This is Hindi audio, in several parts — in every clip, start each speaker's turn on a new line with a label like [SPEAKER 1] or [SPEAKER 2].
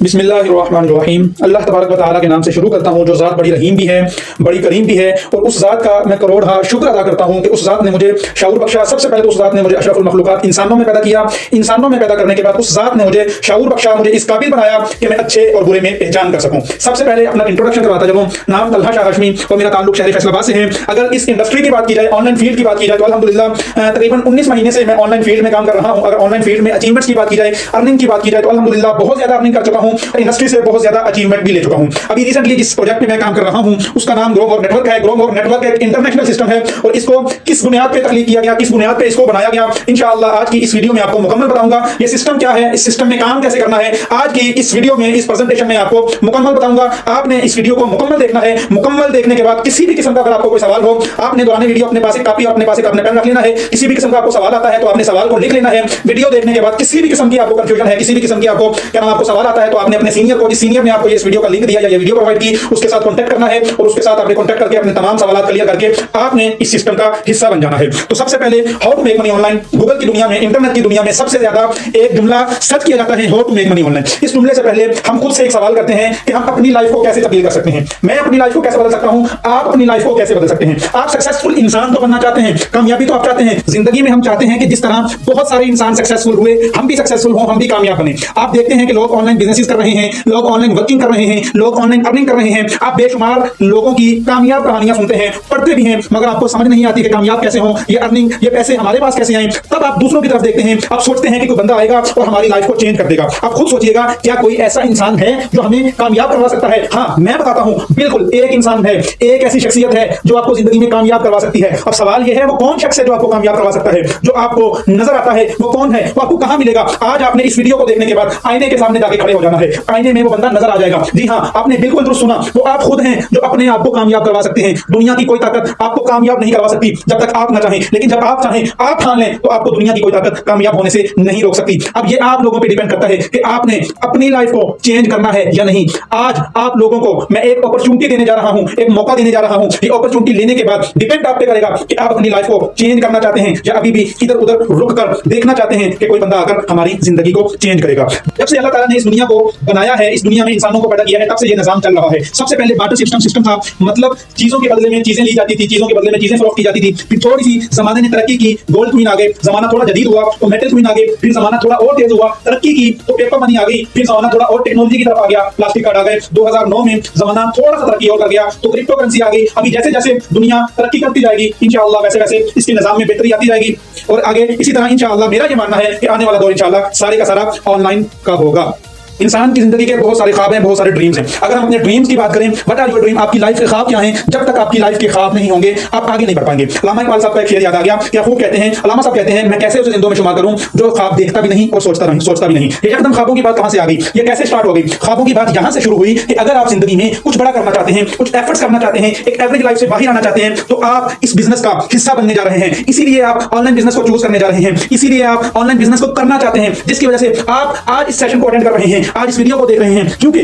[SPEAKER 1] बिस्मिल्लाहिर्रहमानिर्रहीम। अल्लाह तबारक व तआला के नाम से शुरू करता हूँ जो ज़ात बड़ी रहीम भी है, बड़ी करीम भी है, और उस ज़ात का मैं करोड़ शुक्र अदा करता हूँ कि उस ज़ात ने मुझे शऊर बख्शा। सबसे पहले तो उस ज़ात ने मुझे अशरफुल मखलूक़ात इंसानों में पैदा किया। इंसानों में पैदा करने के बाद उस ज़ात ने मुझे शऊर बख्शा, मुझे इस काबिल बनाया कि मैं अच्छे और बुरे में पहचान कर सकूँ। सबसे पहले अपना इंट्रोडक्शन करवाता चलूँ। नाम तलहा शाह हाशमी और मेरा ताल्लुक शहर फैसलाबाद से है। अगर इस इंडस्ट्री की बात की जाए, ऑनलाइन फील्ड की बात की जाए, तो अल्हम्दुलिल्लाह तकरीबन 19 महीने से मैं ऑनलाइन फील्ड में काम कर रहा हूँ। अगर ऑनलाइन फील्ड में अचीवमेंट्स की बात की जाए, अर्निंग की बात की जाए, तो अल्हम्दुलिल्लाह बहुत ज्यादा अर्निंग कर चुका हूँ। इंडस्ट्री से बहुत ज्यादा अचीवमेंट भी ले चुका हूँ। अभी रिसेंटली जिस प्रोजेक्ट में मैं काम कर रहा हूँ उसका नाम ग्रो मोर नेटवर्क है। ग्रो मोर नेटवर्क एक इंटरनेशनल सिस्टम है और इसको किस बुनियाद पे तख्लीक किया गया, किस बुनियाद पे इसको बनाया गया, इंशाअल्लाह आज की इस वीडियो में आपको मुकम्मल बताऊंगा। ये सिस्टम क्या है, इस सिस्टम में काम कैसे करना है, आज की इस वीडियो में, इस प्रेजेंटेशन में आपको मुकम्मल बताऊंगा। आपने इस वीडियो को मुकम्मल देखना है। मुकम्मल देखने के बाद किसी भी किस्म का अगर आपको कोई सवाल हो, आपने दौरान वीडियो अपने पास एक कॉपी और अपने पास एक अपने पेन रख लेना है। किसी भी किस्म का आपको सवाल आता है तो आपने सवाल को लिख लेना है। वीडियो देखने के बाद किसी भी किस्म की आपको कंफ्यूजन है, किसी भी किस्म की आपको क्या नाम आपको सवाल आता है, तो आपने अपने सीनियर को, जिस सीनियर ने आपको इस वीडियो का लिंक दिया या ये वीडियो प्रोवाइड की, उसके साथ कांटेक्ट करना है और उसके साथ आपने कांटेक्ट करके अपने तमाम सवाल क्लियर करके आपने इस सिस्टम का हिस्सा बन जाना है। तो सबसे पहले how to make money online. Google की दुनिया में, इंटरनेट की दुनिया में सबसे ज्यादा एक जुमला सर्च किया जाता है, how to make money online. इस जुमले से पहले हम खुद से एक सवाल करते हैं कि हम अपनी लाइफ को कैसे तब्दील कर सकते हैं। मैं अपनी लाइफ को कैसे बदल सकता हूं, आप अपनी लाइफ को कैसे बदल सकते हैं। आप सक्सेसफुल इंसान तो बनना चाहते हैं, कामयाबी तो आप चाहते हैं। जिंदगी में हम चाहते हैं कि जिस तरह बहुत सारे इंसान सक्सेसफुल हुए, हम भी सक्सेसफुल हों, हम भी कामयाब बने। आप देखते हैं कि लोग ऑनलाइन बिजनेस कर रहे हैं, लोग ऑनलाइन वर्किंग कर रहे हैं, लोग ऑनलाइन अर्निंग कर रहे हैं। आप बेशुमार लोगों की कामयाब कहानियां सुनते हैं, पढ़ते भी हैं, मगर आपको समझ नहीं आती कि कामयाब कैसे हों, ये अर्निंग, ये पैसे हमारे पास कैसे आए। तब आप दूसरों की तरफ देखते हैं, आप सोचते हैं कि कोई बंदा आएगा और हमारी लाइफ को चेंज कर देगा। आप खुद सोचिएगा, क्या कोई ऐसा इंसान है जो हमें कामयाब करवा सकता है? हाँ, मैं बताता हूं, बिल्कुल एक इंसान है, एक ऐसी शख्सियत है जो आपको जिंदगी में कामयाब करवा सकती है। अब सवाल यह है, वो कौन शख्स है जो आपको कामयाब करवा सकता है, जो आपको नजर आता है, वो कौन है, वो आपको कहां मिलेगा? आज आपने इस वीडियो को देखने के बाद आईने के सामने जाके खड़े हो जाना है। आईने में वो बंदा नजर आ जाएगा। जी हाँ, आपने बिल्कुल दुरुस्त सुना, वो आप खुद हैं जो अपने आप को कामयाब करवा सकते हैं। दुनिया की कोई ताकत आपको कामयाब नहीं करवा सकती जब तक आप न चाहें, लेकिन जब आप चाहें, आप ठान लें, तो आपको दुनिया की कोई ताकत कामयाब होने से नहीं रोक सकती। अब ये आप लोगों पे डिपेंड करता है कि आपने अपनी लाइफ को चेंज करना है या नहीं। आज आप लोगों को मैं एक अपॉर्चुनिटी देने जा रहा हूं, एक मौका देने जा रहा हूं। ये अपॉर्चुनिटी लेने के बाद डिपेंड आप पे करेगा कि आप अपनी लाइफ को चेंज करना चाहते हैं या अभी भी इधर उधर रुक कर देखना चाहते हैं कि कोई बंदा आकर हमारी जिंदगी को चेंज करेगा। जब से अल्लाह ताला ने इस दुनिया को बनाया है, इस दुनिया में इंसानों को पैदा किया है, तब से ये निजाम चल रहा है। सबसे पहले बार्टर सिस्टम था, मतलब चीजों के बदले में चीजें ली जाती थी, चीजों के बदले में चीजें फरोख्त की जाती थी। फिर थोड़ी सी जमाने ने तरक्की की, गोल्ड कॉइन आ गए, जमाना थोड़ा जदीद हुआ तो मेटल कॉइन आ गए। फिर जमाना थोड़ा और तेज हुआ, तरक्की की तो पेपर मनी आ गई। फिर जमाना थोड़ा और टेक्नोलॉजी की तरफ आ गया, प्लास्टिक कार्ड आ गए। 2009 में जमाना थोड़ा सा तरक्की और कर गया तो क्रिप्टो करेंसी आ गई। अभी जैसे जैसे दुनिया तरक्की करती जाएगी, इंशाअल्लाह वैसे वैसे इसके निजाम में बेहतरी आती जाएगी और आगे इसी तरह इंशाअल्लाह मेरा ये मानना है कि आने वाला दौर इंशाअल्लाह सारे का सारा ऑनलाइन का होगा। इंसान की जिंदगी के बहुत सारे ख्वाब हैं, बहुत सारे ड्रीम्स हैं। अगर हम अपने ड्रीम्स की बात करें, व्हाट आर योर ड्रीम, आपकी लाइफ के ख्वाब क्या हैं, जब तक आपकी लाइफ के ख्वाब नहीं होंगे आप आगे नहीं बढ़ पाएंगे। अल्लामा इकबाल साहब का एक शेर याद आ गया, क्या खूब कहते हैं। अल्लामा साहब कहते हैं, मैं कैसे उसे जिंदों में शुमार करूं जो ख्वाब देखता भी नहीं और सोचता भी नहीं। ये एकदम ख्वाबों की बात कहां से आ गई, ये कैसे स्टार्ट हो गई? ख्वाबों की बात यहां से शुरू हुई कि अगर आप जिंदगी में कुछ बड़ा करना चाहते हैं, कुछ एफर्ट्स करना चाहते हैं, एक एवरेज लाइफ से बाहर आना चाहते हैं, तो आप इस बिजनेस का हिस्सा बनने जा रहे हैं। इसीलिए आप ऑनलाइन बिजनेस को चूज करने जा रहे हैं, इसीलिए आप ऑनलाइन बिजनेस को करना चाहते हैं, जिसकी वजह से आप आज इस सेशन को अटेंड कर रहे हैं, आज इस वीडियो को देख रहे हैं, क्योंकि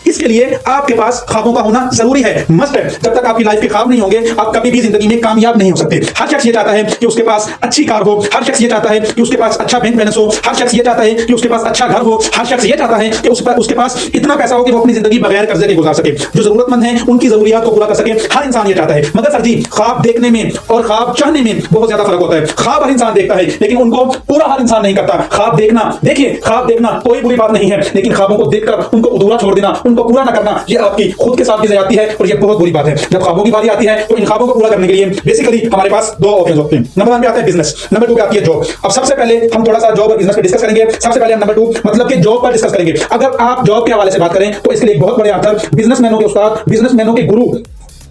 [SPEAKER 1] इसके लिए आपके पास ख्वाबों का होना जरूरी है, मस्ट है। जब तक आपकी लाइफ के ख्वाब नहीं होंगे आप कभी भी जिंदगी में कामयाब नहीं हो सकते। हर शख्स ये चाहता है कि उसके पास अच्छी कार हो, हर शख्स ये चाहता है कि उसके पास अच्छा बैंक बैलेंस हो, हर शख्स ये चाहता है कि उसके पास अच्छा घर हो, हर शख्स ये चाहता है कि उसके पास इतना पैसा हो कि वो अपनी जिंदगी बगैर कर्जे के गुजार सके, जो जरूरतमंद है उनकी जरूरियात को पूरा कर सके। हर इंसान ये चाहता है, मगर सर जी ख्वाब देखने में और ख्वाब चाहने में बहुत ज्यादा फर्क होता है। ख्वाब हर इंसान देखता है लेकिन उनको पूरा हर इंसान नहीं करता। ख्वाब देखना, देखिए ख्वाब देखना कोई बुरी बात नहीं है, लेकिन ख्वाबों को देखकर उनको अधूरा छोड़ देना, उनको पूरा ना करना, ये आपकी खुद के साथ भी जाती है और ये बहुत बुरी बात है। जब ख्वाबों की बारी आती है तो इन ख्वाबों को पूरा करने के लिए बेसिकली हमारे पास दो ऑप्शन होते हैं। नंबर 1 पे आता है बिजनेस, नंबर 2 पे आती है जॉब। अब सबसे पहले हम थोड़ा सा जॉब और बिजनेस पे डिस्कस करेंगे। सबसे पहले हम नंबर 2 मतलब कि जॉब पर डिस्कस करेंगे। अगर आप जॉब के हवाले से बात करें तो इसके लिए बहुत बड़े आथर, बिजनेसमैनों के उस्ताद, बिजनेसमैनों के गुरु,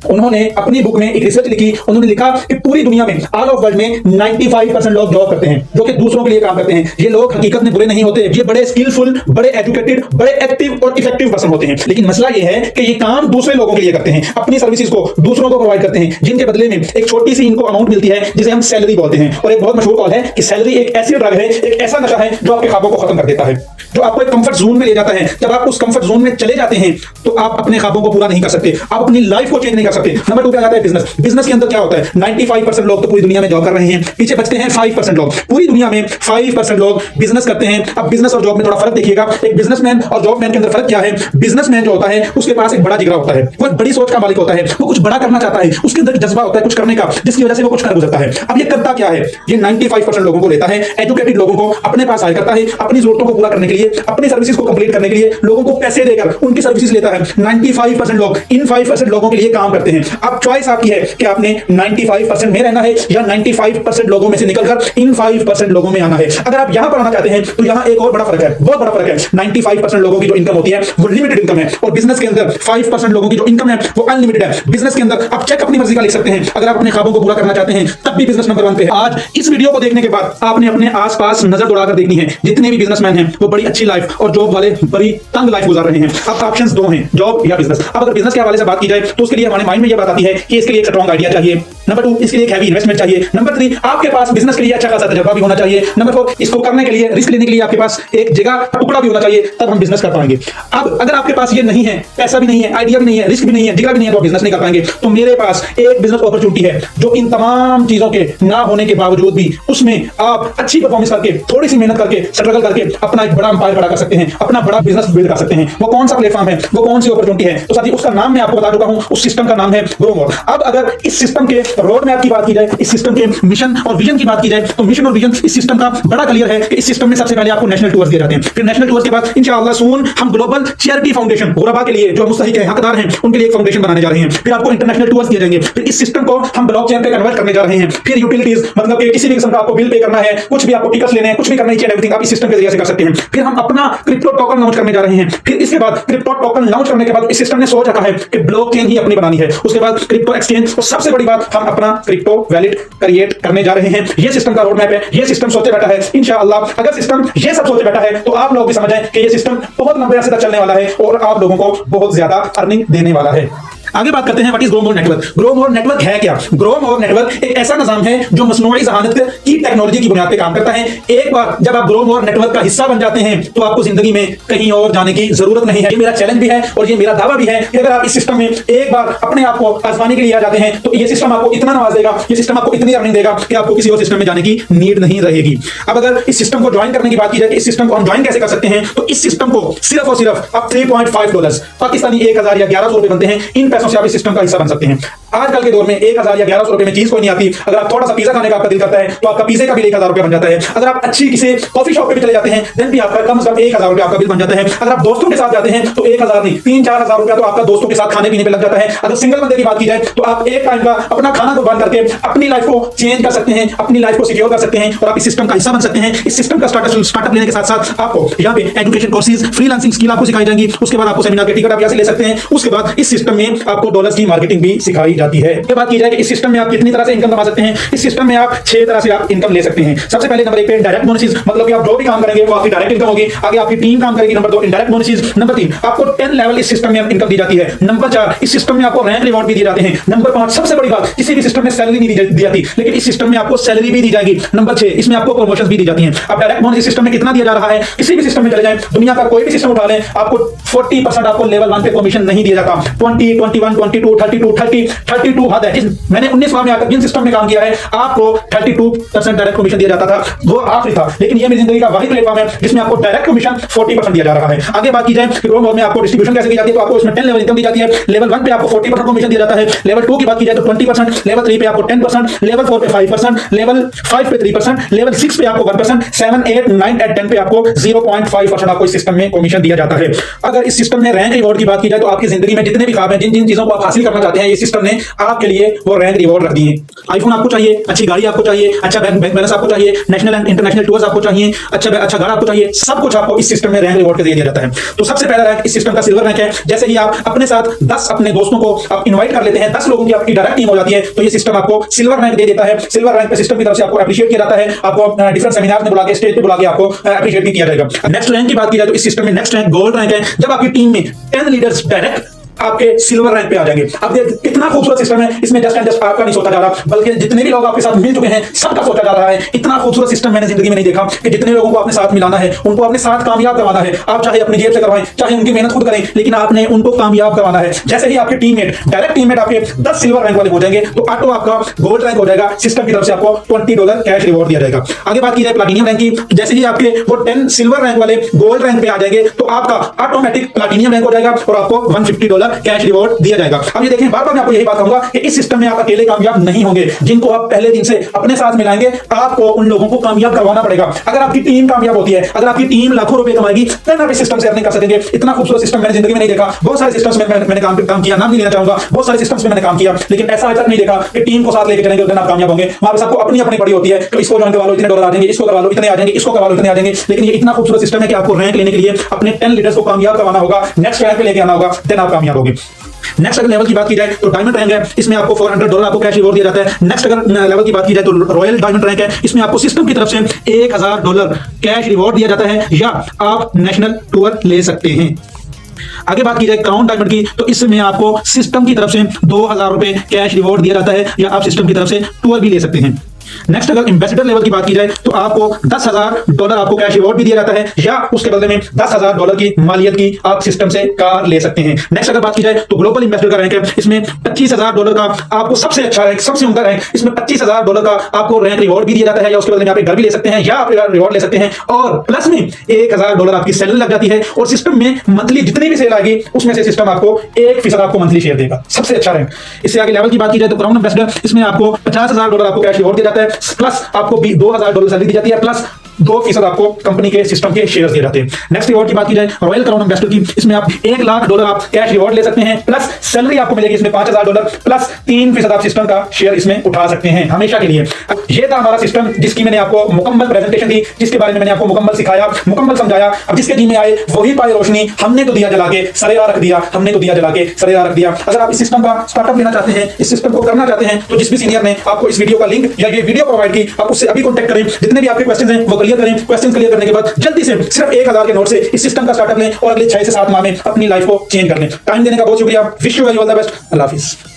[SPEAKER 1] उन्होंने अपनी बुक में एक रिसर्च लिखी। उन्होंने लिखा कि पूरी दुनिया में, ऑल ऑफ वर्ल्ड में 95% लोग जॉब करते हैं, जो कि दूसरों के लिए काम करते हैं। ये लोग हकीकत में बुरे नहीं होते, ये बड़े स्किलफुल, बड़े एजुकेटेड, बड़े एक्टिव और इफेक्टिव पर्सन होते हैं। लेकिन मसला ये है कि ये काम दूसरे लोगों के लिए करते हैं, अपनी सर्विसेज को दूसरों को प्रोवाइड करते हैं, जिनके बदले में एक छोटी सी इनको अमाउंट मिलती है जिसे हम सैलरी बोलते हैं। और एक बहुत मशहूर कॉल है कि सैलरी एक ऐसी ड्रग है, एक ऐसा नशा है जो आपके ख्वाबों को खत्म कर देता है, जो आपको एक कंफर्ट जोन में ले जाता है। जब आप उस कंफर्ट जोन में चले जाते हैं तो आप अपने ख्वाबों को पूरा नहीं कर सकते, आप अपनी लाइफ को चेंज नहीं कर सकते हैं। नंबर 2 पे आ जाता है बिजनेस। बिजनेस के अंदर क्या होता है, 95% लोग तो पूरी दुनिया में जॉब कर रहे हैं, पीछे बचते हैं 5% लोग। पूरी दुनिया में 5% लोग बिजनेस करते हैं। अब बिजनेस और जॉब में थोड़ा फर्क देखिएगा। एक बिजनेसमैन और जॉबमैन के अंदर फर्क क्या है। बिजनेसमैन जो होता है उसके पास एक बड़ा जिगरा होता है, वो एक बड़ी सोच का मालिक होता है, वो कुछ बड़ा करना चाहता है, उसके अंदर जज्बा होता है कुछ करने का, जिसकी वजह से वो कुछ कर गुजरता है। अब ये करता क्या है, ये 95% लोगों को लेता है, एजुकेटेड लोगों को अपने पास हायर करता है, अपनी जरूरतों को पूरा करने के लिए, अपनी सर्विसेज को कंप्लीट करने के लिए लोगों को पैसे देकर उनकी सर्विसेज लेता है। 95% लोग इन 5% लोगों के लिए काम करते हैं। अब चॉइस आपकी है कि आपने 95% में रहना है या 95% लोगों में से निकलकर इन 5% लोगों में आना है। अगर आप यहां पर आना चाहते हैं तो यहां एक और बड़ा फर्क है, बहुत बड़ा फर्क है। 95% लोगों की जो इनकम होती है वो लिमिटेड इनकम है, और बिजनेस के अंदर 5% लोगों की जो इनकम है वो अनलिमिटेड है। बिजनेस के अंदर आप चेक अपनी मर्जी का लिख सकते हैं। अगर आप अपने ख्वाबों को पूरा करना चाहते हैं तब भी बिजनेस नंबर 1 पे है। आज इस वीडियो को देखने के बाद आपने अपने आसपास नजर दौड़ाकर देखनी है, जितने भी बिजनेसमैन हैं वो बड़ी अच्छी लाइफ और जॉब वाले बड़ी तंग लाइफ गुजार रहे हैं। अब ऑप्शंस दो हैं, जॉब या बिजनेस। अब अगर बिजनेस के हवाले से बात की जाए तो उसके लिए हमारे माइंड में ये बात आती है कि इसके लिए एक स्ट्रॉन्ग आइडिया चाहिए। नंबर 2, इसके लिए एक हैवी इन्वेस्टमेंट चाहिए। नंबर 3, आपके पास बिजनेस के लिए अच्छा खासा तजुर्बा भी होना चाहिए। नंबर 4, इसको करने के लिए, रिस्क लेने के लिए आपके पास एक जगह टुकड़ा भी होना चाहिए, तब हम बिजनेस कर पाएंगे। अब अगर आपके पास ये नहीं है, पैसा भी नहीं है, आइडिया भी नहीं है, रिस्क भी नहीं है, जिगरा भी नहीं है, तो बिजनेस नहीं कर पाएंगे। तो मेरे पास एक बिजनेस अपॉर्चुनिटी है जो इन तमाम चीजों के ना होने के बावजूद भी उसमें आप अच्छी परफॉर्मेंस करके, थोड़ी सी मेहनत करके, स्ट्रगल करके अपना एक बड़ा एम्पायर खड़ा कर सकते हैं, अपना बड़ा बिजनेस बिल्ड कर सकते हैं। वो कौन सा प्लेटफॉर्म है, वो कौन सी अपॉर्चुनिटी है, तो साथी उसका नाम मैं आपको बता चुका हूं। उस सिस्टम का नाम है ग्रो मोर। अब अगर इस सिस्टम के रोड मैप की बात की जाए, इस सिस्टम के मिशन और विजन की बात की जाए, तो मिशन और विजन इस सिस्टम का बड़ा क्लियर है कि इस सिस्टम में सबसे पहले आपको नेशनल टूर्स दिए जाते हैं, फिर नेशनल टूर्स के बाद इंशाअल्लाह सून हम ग्लोबल चैरिटी फाउंडेशन गुरबा के लिए, जो मुस्तहिक है, हकदार हैं, उनके लिए एक फाउंडेशन बनाने जा रहे हैं, फिर आपको इंटरनेशनल टूर्स दिए जाएंगे, फिर इस सिस्टम को हम ब्लॉकचेन पे कन्वर्ट करने जा रहे हैं, फिर यूटिलिटीज मतलब कि किसी भी किस्म का आपको बिल पे करना है, कुछ भी आपको टिकट्स लेने हैं, कुछ भी करना है, एवरीथिंग आप इस सिस्टम के जरिए से कर सकते हैं। फिर हम अपना क्रिप्टो टोकन लॉन्च करने जा रहे हैं, फिर इसके बाद क्रिप्टो टोकन लॉन्च करने के बाद इस सिस्टम ने सोच रखा है कि ब्लॉकचेन ही अपनी बनानी है, उसके बाद क्रिप्टो एक्सचेंज, और सबसे बड़ी बात हम अपना क्रिप्टो वैलेट क्रिएट करने जा रहे हैं। ये सिस्टम का रोड मैप है, ये सिस्टम सोचे बैठा है। इंशाअल्लाह अगर सिस्टम ये सब सोचे बैठा है तो आप लोग भी समझ जाएं कि ये सिस्टम बहुत लंबे अरसे तक चलने वाला है और आप लोगों को बहुत ज्यादा अर्निंग देने वाला है। आगे बात करते हैं what is grow more network. Grow more network है क्या? ग्रो मोर नेटवर्क एक ऐसा निजाम है जो मसनूई ज़हानत की टेक्नोलॉजी की बुनियाद पे काम करता है। एक बार जब आप ग्रो मोर नेटवर्क का हिस्सा बन जाते हैं तो आपको जिंदगी में कहीं और जाने की जरूरत नहीं है। ये मेरा चैलेंज भी है और ये मेरा दावा भी है कि अगर आप इस सिस्टम में एक बार अपने आप को आजमाने के लिए आ जाते हैं तो ये सिस्टम आपको इतना नवाज देगा, ये सिस्टम आपको इतनी अर्निंग देगा कि आपको किसी और सिस्टम में जाने की नीड नहीं रहेगी। अब अगर इस सिस्टम को ज्वाइन करने की बात की जाए कि इस सिस्टम को हम ज्वाइन कैसे कर सकते हैं, तो इस सिस्टम को सिर्फ और सिर्फ आप $3.5 पाकिस्तानी 1000 या 1100 रुपए बनते हैं, इन पैसों से आप इस सिस्टम का हिस्सा बन सकते हैं। आजकल के दौर में 1000 या 1100 रुपए में चीज कोई नहीं आती। अगर आप थोड़ा सा पिज्जा खाने का आपका दिल करता है तो आपका पिज्जे का बिल 1000 रुपए बन जाता है। अगर आप अच्छी किसी कॉफी शॉप पे भी चले जाते हैं देन भी आपका कम से कम 1000 रुपए आपका बिल बन जाता है। अगर आप दोस्तों के साथ जाते हैं तो 1000 नहीं 3-4 हजार रुपया तो आपका दोस्तों के साथ खाने पीने पे लग जाता है। अगर सिंगल बंदे की बात की जाए तो आप एक टाइम का अपना खाना को बंद करके अपनी लाइफ को चेंज कर सकते हैं, अपनी लाइफ को सिक्योर कर सकते हैं और आप इस सिस्टम का हिस्सा बन सकते हैं। इस सिस्टम का स्टार्टअप लेने के साथ साथ आपको यहाँ पे एजुकेशन कोर्सेज, फ्रीलांसिंग स्किल आपको सिखाई जाएंगी। उसके बाद आपको सेमिनार के टिकट आप यहाँ से ले सकते हैं। उसके बाद इस सिस्टम में आपको डॉलर्स की मार्केटिंग भी सिखाई जाती है। ये बात की जाए कि इस सिस्टम में आप कितनी तरह से इनकम कमा सकते हैं, इस सिस्टम में आप 6 तरह से आप इनकम ले सकते हैं। सबसे पहले नंबर 1 पे डायरेक्ट बोनसेस, मतलब कि आप जो भी काम करेंगे वो आपकी डायरेक्ट इनकम होगी। आगे आपकी टीम काम करेगी। Number 2 indirect bonuses. नंबर 3 आपको 10 लेवल इस सिस्टम में इनकम दी जाती है। नंबर 4 इस सिस्टम में आपको रैंक रिवॉर्ड भी दिए जाते हैं। नंबर 5 सबसे बड़ी बात, किसी भी सिस्टम में सैलरी नहीं दी जाती लेकिन इस सिस्टम में आपको सैलरी भी दी जाएगी। नंबर 6 इसमें आपको प्रमोशंस भी दी जाती हैं। अब डायरेक्ट बोनस सिस्टम में कितना दिया जा रहा है, किसी भी सिस्टम में चले जाएं, दुनिया का कोई भी सिस्टम उठा लें, आपको 40% आपको लेवल 1 पे कमीशन नहीं दिया जाता। 20, 21, 22, 32, 30, 32 हद है। मैंने 19 में आकर जिन सिस्टम में काम किया है आपको 32% डायरेक्ट कमीशन दिया जाता था, वो आखिरी था। लेकिन ये मेरी जिंदगी का वही प्लेटफॉर्म है जिसमें आपको डायरेक्ट कमीशन 40% दिया जा रहा है। आगे बात की जाए ग्रो मोर में आपको डिस्ट्रीब्यूशन कैसे की जाती है, तो आपको इसमें 10 लेवल इनकम दी जाती है। लेवल 1 पे आपको 40% कमीशन दिया जाता है। लेवल 2 की बात की जाए तो 20%, लेवल 3 पे आपको 10%, लेवल 4 पे 5%, लेवल 5 पे 3%, लेवल 6 पे आपको 1%, 7, 8, 9 और 10 पे आपको 0.5% आपको इस सिस्टम में कमीशन दिया जाता है। अगर इस सिस्टम में रैंक रिवॉर्ड की बात की जाए तो आपकी जिंदगी में जितने भी ख्वाब हैं, जिन जिन चीजों को आप हासिल करना चाहते हैं, ये सिस्टम ने आपके लिए वो रैंक रिवॉर्ड रख दिए हैं। आईफोन आपको चाहिए, अच्छी गाड़ी आपको चाहिए, अच्छा बैंक बैलेंस आपको चाहिए, नेशनल एंड इंटरनेशनल टूर्स आपको चाहिए, अच्छा घर आपको चाहिए, सब कुछ आपको इस सिस्टम में रैंक रिवॉर्ड के जरिए दिया जाता है। तो सबसे पहला रैंक इस सिस्टम का सिल्वर रैंक है। जैसे ही आप अपने साथ 10 अपने दोस्तों को आप इनवाइट कर लेते हैं, 10 लोगों की आपकी डायरेक्ट टीम हो जाती है, तो ये सिस्टम आपको सिल्वर रैंक दे देता है। सिल्वर रैंक पे सिस्टम की तरफ से आपको एप्रिशिएट किया जाता है, आपको डिफरेंट सेमिनार में बुला के, स्टेज पे बुला के आपको एप्रिशिएट भी किया जाएगा। नेक्स्ट रैंक की बात की जाए तो इस सिस्टम में नेक्स्ट रैंक गोल्ड रैंक है। जब आपकी टीम में 10 लीडर्स डायरेक्ट आपके सिल्वर रैंक पे आ जाएंगे। अब देखिए कितना खूबसूरत सिस्टम है, इसमें जस्ट एंड जस्ट आपका नहीं सोचा जा रहा, बल्कि जितने भी लोग आपके साथ मिल चुके हैं सबका सोचा जा रहा है। इतना खूबसूरत सिस्टम मैंने जिंदगी में नहीं देखा कि जितने लोगों को अपने साथ मिलाना है, उनको अपने साथ कामयाब करवाना है। आप चाहे अपनी जेब से करवाएं, चाहे उनकी मेहनत खुद करें, लेकिन आपने उनको कामयाब करवाना है। जैसे ही आपके टीममेट, डायरेक्ट टीममेट आपके 10 सिल्वर रैंक वाले हो जाएंगे तो ऑटो आपका गोल्ड रैंक हो जाएगा। सिस्टम की तरफ से आपको $20 कैश रिवॉर्ड दिया जाएगा। आगे बात की जाए प्लैटिनियम रैंक की, जैसे ही आपके वो 10 सिल्वर रैंक वाले गोल्ड रैंक पे आ जाएंगे तो आपका ऑटोमेटिक प्लैटिनियम रैंक हो जाएगा और आपको $150 कैश रिवॉर्ड दिया जाएगा। अब ये देखें, बार बार मैं आपको यही बात कहूंगा कि इस सिस्टम में आप अकेले कामयाब नहीं होंगे। जिनको आप पहले दिन से अपने साथ मिलाएंगे, आपको उन लोगों को कामयाब करवाना पड़ेगा। अगर आपकी टीम कामयाब होती है, अगर आपकी टीम लाखों रुपए कमाएगी, तब आप इस सिस्टम से अर्निंग कर सकेंगे। इतना खूबसूरत सिस्टम मैंने जिंदगी में नहीं देखा। बहुत सारे सिस्टम्स में मैंने काम किया, नाम नहीं लेना चाहूंगा, बहुत सारे सिस्टम्स में मैंने काम किया, लेकिन ऐसा आज तक नहीं देखा कि टीम को साथ लेकर चलेंगे तो आप कामयाब होंगे। वहां पे सबको अपनी अपनी पड़ी होती है, तो इसको ज्वाइन करवा लो, इतने डॉलर आ जाएंगे, इसको करवा लो, इतने आ जाएंगे, इसको करवा लो, इतने आ जाएंगे। लेकिन ये इतना खूबसूरत सिस्टम है कि आपको रैंक लेने के लिए अपने 10 लीडर्स को कामयाब करवाना होगा, नेक्स्ट रैंक पे लेके आना होगा, देन आप कामयाब होंगे। नेक्स्ट अगर लेवल की बात की जाए तो डायमंड रैंक है, इसमें आपको $400 आपको कैश रिवॉर्ड दिया जाता है। नेक्स्ट अगर लेवल की बात की जाए तो रॉयल डायमंड रैंक है, इसमें आपको सिस्टम की तरफ से $1000 कैश रिवॉर्ड दिया जाता है, या आप नेशनल टूर ले सकते हैं। आगे बात की जाए क्राउन डायमंड की, तो इसमें आपको सिस्टम की तरफ से $2000 कैश रिवॉर्ड दिया जाता है, या आप सिस्टम की तरफ से टूर भी ले सकते हैं। नेक्स्ट अगर एम्बेसडर लेवल की बात की जाए तो आपको $10,000 आपको कैश रिवॉर्ड भी दिया जाता है, या उसके बदले में $10,000 की मालियत की आप सिस्टम से कार ले सकते हैं। नेक्स्ट अगर बात की जाए तो ग्लोबल एम्बेसडर का रैंक है, इसमें $25,000 का आपको सबसे अच्छा रैंक, सबसे उम्दा रैंक, इसमें $25,000 का आपको रैंक रिवॉर्ड भी दिया जाता है, या उसके बदले में आप एक घर भी ले सकते हैं, या आप रिवॉर्ड ले सकते हैं। और प्लस में $1,000 आपकी सैलरी लग जाती है, और सिस्टम में मंथली जितनी भी सेल आएगी उसमें से सिस्टम आपको 1% आपको मंथली शेयर देगा। सबसे अच्छा रैंक। इससे आगे लेवल की बात की जाए तो क्राउन एम्बेसडर, इसमें आपको $50,000 आपको कैश रिवॉर्ड दिया जाता है, प्लस आपको भी $2,000 सैलरी दी जाती है, प्लस 2% आपको कंपनी के सिस्टम के शेयर्स दिए जाते हैं। नेक्स्ट रिवॉर्ड की बात की जाए रॉयल क्राउन एम्बेसडर की, इसमें आप $1,00,000 आप कैश रिवॉर्ड ले सकते हैं, प्लस सैलरी आपको मिलेगी इसमें $5,000, प्लस 3% आप सिस्टम का शेयर इसमें उठा सकते हैं हमेशा के लिए। ये था हमारा सिस्टम जिसकी मैंने आपको मुकम्मल प्रेजेंटेशन दी, जिसके बारे में मैंने आपको मुकम्मल सिखाया, मुकम्मल समझाया। अब जिसके जी में आए वही पाए रोशनी, हमने तो दिया जला के सरेरा रख दिया, हमने तो दिया जला के सरेरा रख दिया। अगर आप इस सिस्टम का स्टार्टअप लेना चाहते हैं, इस सिस्टम को करना चाहते हैं, तो जिस भी सीनियर ने आपको इस वीडियो का लिंक या ये वीडियो प्रोवाइड की, आप उससे अभी कॉन्टैक्ट करें। जितने भी आपके क्वेश्चन हैं वो क्लियर करें। क्वेश्चन क्लियर करने के बाद जल्दी से सिर्फ 1000 के नोट से इस सिस्टम का स्टार्टअप लें और अगले 6 से 7 माह में अपनी लाइफ को चेंज कर लें। टाइम देने का बहुत शुक्रिया। Wish you all the best. Allah Hafiz.